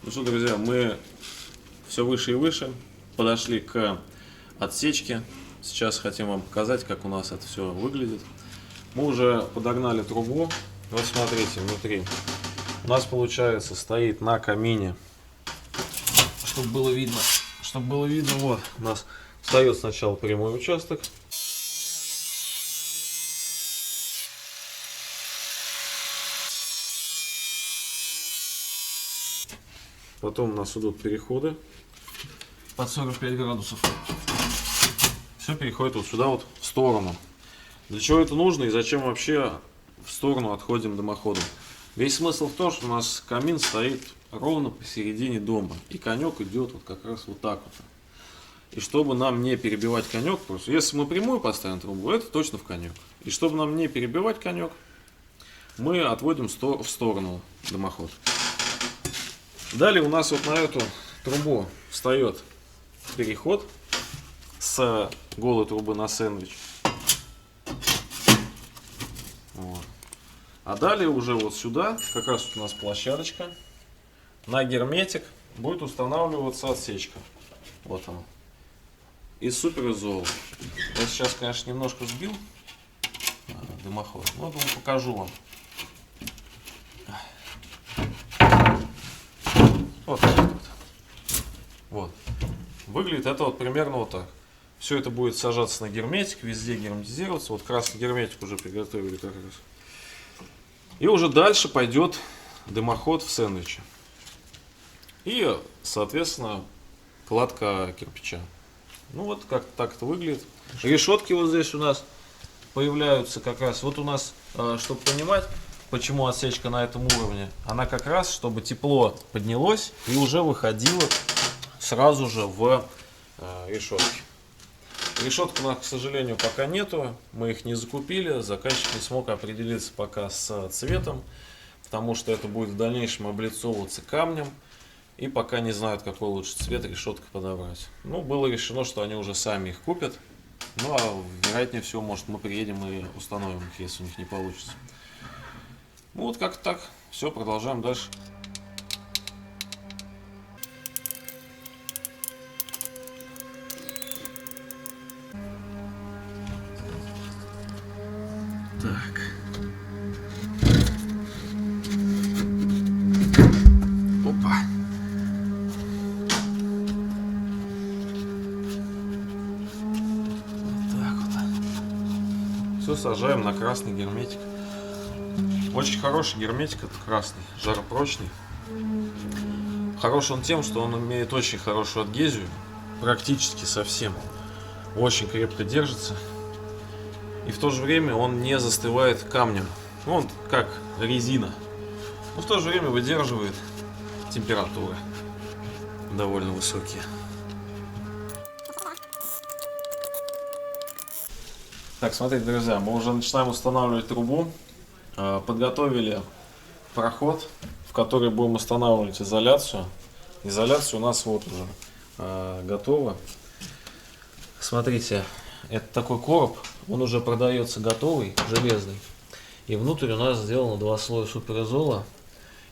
Ну что, друзья, мы все выше и выше подошли к отсечке. Сейчас хотим вам показать, как у нас это все выглядит. Мы уже подогнали трубу. Вот смотрите, внутри у нас, получается, стоит на камине. Чтобы было видно, вот у нас встает сначала прямой участок. Потом у нас идут переходы под 45 градусов. Все переходит вот сюда вот в сторону. Для чего это нужно и зачем вообще в сторону отходим дымоходом? Весь смысл в том, что у нас камин стоит ровно посередине дома. И конек идет вот как раз вот так вот. И чтобы нам не перебивать конек, просто если мы прямую поставим трубу, это точно в конек. И чтобы нам не перебивать конек, мы отводим в сторону дымоход. Далее у нас вот на эту трубу встает переход с голой трубы на сэндвич. Вот. А далее уже вот сюда, как раз у нас площадочка, на герметик будет устанавливаться отсечка. Вот она. Из суперизола. Я сейчас, конечно, немножко сбил дымоход, но думаю, покажу вам. Вот так вот. Вот. Выглядит это вот примерно вот так. Все это будет сажаться на герметик, везде герметизироваться. Вот красный герметик уже приготовили как раз. И уже дальше пойдет дымоход в сэндвиче. И, соответственно, кладка кирпича. Ну вот как так это выглядит. Решетки вот здесь у нас появляются как раз. Вот у нас, чтобы понимать, почему отсечка на этом уровне, она как раз, чтобы тепло поднялось и уже выходило сразу же в решетки. Решеток у нас, к сожалению, пока нету. Мы их не закупили. Заказчик не смог определиться пока с цветом, потому что это будет в дальнейшем облицовываться камнем. И пока не знают, какой лучше цвет решетка подобрать. Ну, было решено, что они уже сами их купят. Ну, а вероятнее всего, может, мы приедем и установим их, если у них не получится. Ну, вот как-то так. Все, продолжаем дальше. Так. Опа. Вот так вот. Все сажаем на красный герметик. Очень хороший герметик, это красный, жаропрочный. Хорош он тем, что он имеет очень хорошую адгезию, практически совсем. Очень крепко держится. И в то же время он не застывает камнем. Он как резина. Но в то же время выдерживает температуры довольно высокие. Так, смотрите, друзья, мы уже начинаем устанавливать трубу. Подготовили проход, в который будем устанавливать изоляцию. Изоляция у нас вот уже готова. Смотрите, это такой короб, он уже продается готовый, железный. И внутрь у нас сделано 2 слоя суперизола.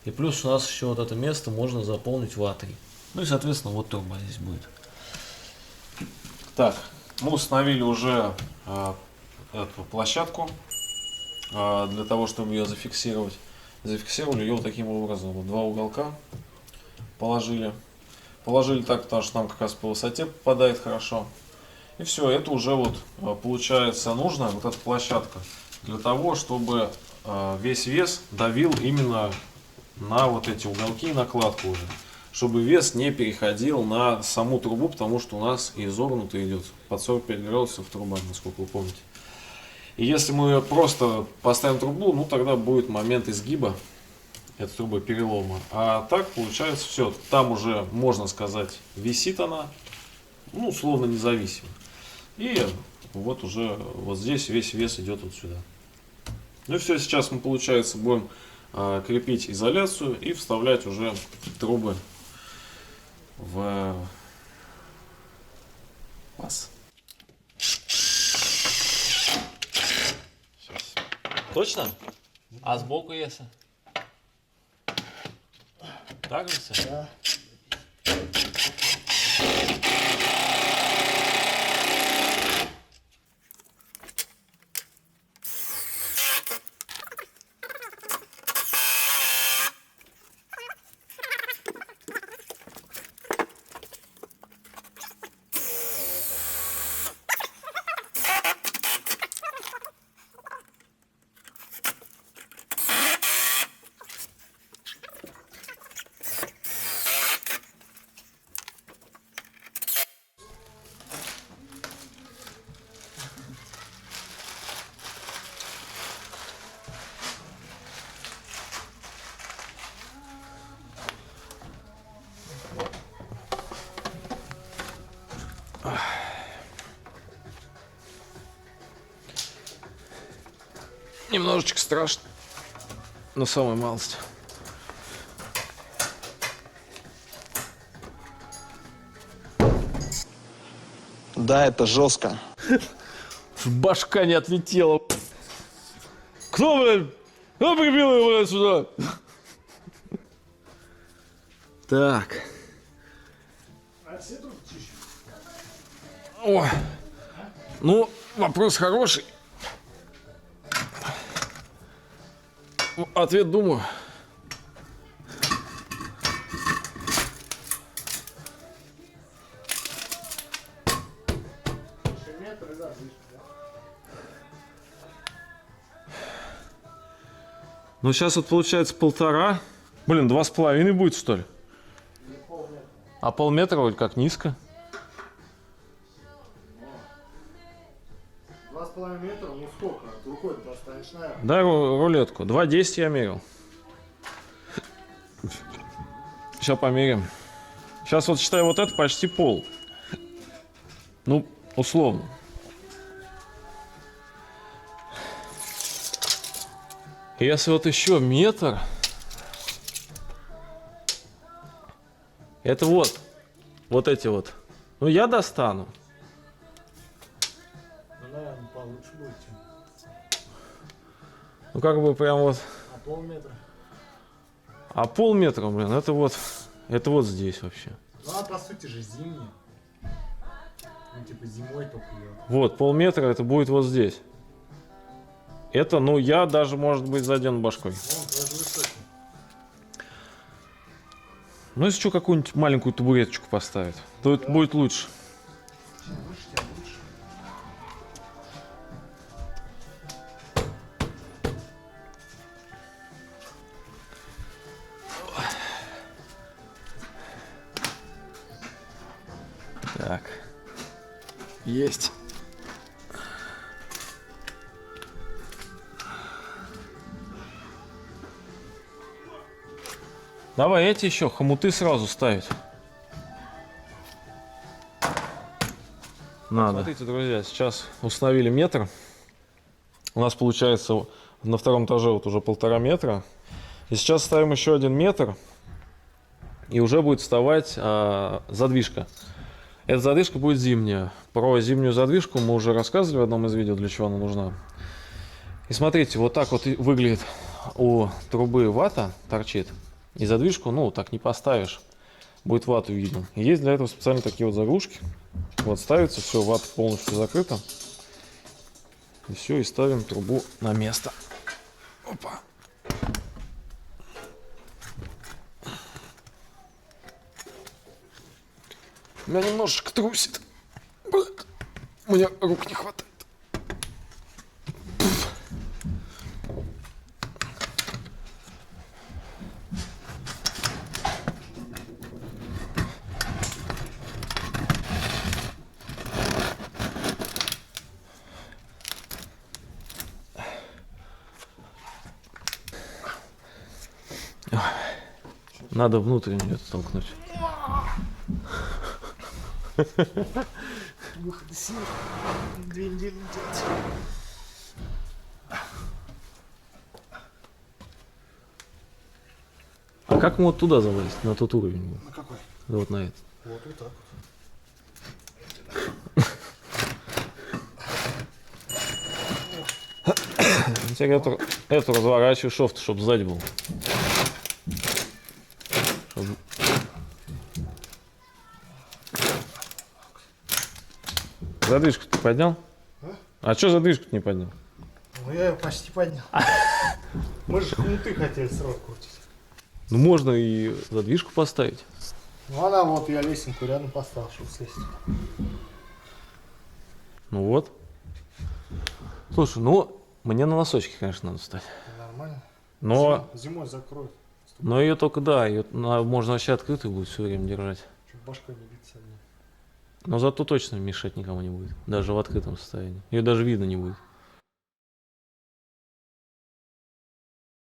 И плюс у нас еще вот это место можно заполнить ватой. Ну и, соответственно, вот труба здесь будет. Так, мы установили уже эту площадку для того, чтобы ее зафиксировать. Зафиксировали ее вот таким образом. Вот 2 уголка положили. Положили так, потому что нам как раз по высоте попадает хорошо. И все, это уже вот получается нужно, вот эта площадка, для того, чтобы весь вес давил именно на вот эти уголки и накладку уже. Чтобы вес не переходил на саму трубу, потому что у нас изогнуто идет под 45 градусов труба, насколько вы помните. И если мы просто поставим трубу, ну тогда будет момент изгиба этой трубы, перелома. А так получается все, там уже, можно сказать, висит она, ну, условно независимо. И вот уже вот здесь весь вес идет вот сюда. Ну и все, сейчас мы, получается, будем крепить изоляцию и вставлять уже трубы в паз. Точно? А сбоку если? Так же все? Да. Немножечко страшно. Но самая малость. Да, это жестко. Башка не отлетела. Кто, блядь? Кто прибил его, блядь, сюда? Так. О, ну, вопрос хороший. Ответ, думаю. Ну, сейчас вот получается 1,5. Блин, 2,5 будет, что ли? А полметра вроде как низко. 2,5 метра, ну сколько? Рукой достанешь, наверное. Дай рулетку. 2,10 я мерил. Сейчас померим. Сейчас вот считаю, вот это почти пол. Ну, условно. Если вот еще метр, это вот эти вот. Ну, я достану. Ну, наверное, получше будет, чем. Ну, как бы прям вот. А полметра? А полметра, блин, это вот здесь вообще. Ну, а по сути же зимний. Ну, типа зимой только лед. Вот, полметра это будет вот здесь. Это, ну, я даже, может быть, задену башкой. Он тоже высокий. Ну, если что, какую-нибудь маленькую табуреточку поставить, то это будет лучше. Чем выше, тем лучше. Так. Есть. Давай эти еще хомуты сразу ставить. Надо. Смотрите, друзья, сейчас установили метр. У нас получается на втором этаже вот уже 1,5 метра. И сейчас ставим еще 1 метр. И уже будет вставать задвижка. Эта задвижка будет зимняя. Про зимнюю задвижку мы уже рассказывали в одном из видео, для чего она нужна. И смотрите, вот так вот выглядит у трубы вата, торчит. И задвижку, ну, так не поставишь. Будет вату видно. И есть для этого специально такие вот заглушки. Вот ставится, все, вата полностью закрыта. И все, и ставим трубу на место. Опа. Меня немножечко трусит. Блядь. Мне рук не хватает. Надо внутреннюю оттолкнуть. Выходы сил 2 недели делать. А как мы вот туда залазить, на тот уровень? На какой? Да вот на этот. Вот так вот. Теперь эту разворачиваю шофт, чтобы сзади был. Задвижку ты поднял? А что задвижку не поднял? Ну я ее почти поднял. Мы же хомуты хотели сразу крутить. Ну можно и задвижку поставить. Ну она вот, я лесенку рядом поставил, чтобы слезть. Ну вот. Слушай, ну мне на носочки, конечно, надо встать. Нормально. Но, Зимой закроют. но ее только, да, ее можно вообще открытой будет все время держать. Чтобы башка не биться. Но зато точно мешать никому не будет. Даже в открытом состоянии. Ее даже видно не будет.